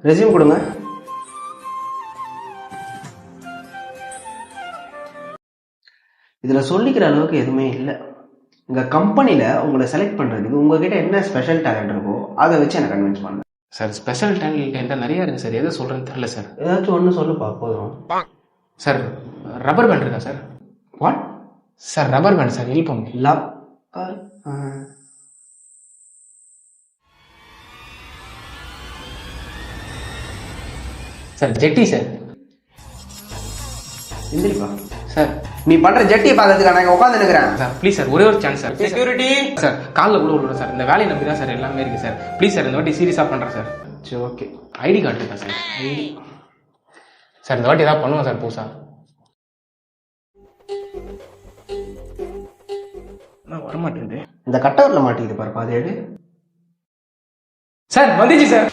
Resume கொடுங்க. இதில் சொல்லிக்கிற அளவுக்கு எதுவுமே இல்லை. எங்கள் கம்பெனியில் உங்களை செலக்ட் பண்ணுறதுக்கு உங்ககிட்ட என்ன ஸ்பெஷல் டேலண்ட் இருக்கோ அதை வச்சு எனக்கு கன்வின்ஸ் பண்ணுங்க. சார் ஸ்பெஷல் டேலண்ட் என்கிட்ட நிறைய இருக்குது சார். எதை சொல்கிறேன்னு தெரியல சார். ஏதாச்சும் ஒன்று சொல்லுப்பா போதும். சார் ரப்பர் பேண்ட் இருக்கா sir? What? Sir rubber band sir, இல்பம். லவ் சார் ஜெட்டி சார். எந்திரிப்பா. சார் நீ பண்ணுற ஜட்டியை பார்க்கறதுக்கு நான் உட்காந்து நிற்கிறேன். சார் ப்ளீஸ் சார், ஒரே ஒரு சான்ஸ் சார். செக்யூரிட்டி சார் காலில் கூட விடுறேன் சார். இந்த வேலையை நம்பி தான் சார் எல்லாமே இருக்குது சார். ப்ளீஸ் சார், இந்த வாட்டி சீரியஸாக பண்ணுறேன் சார். சரி ஓகே. ஐடி கார்டு இருக்கா சார்? ஐடி சார் இந்த வாட்டி ஏதாவது பண்ணுவோம் சார் புதுசா. வரமாட்டேங்குது. இந்த கட்டவரில் மாட்டிக்கிது பாருப்பா, அது எடு. சார் வந்துச்சு சார்.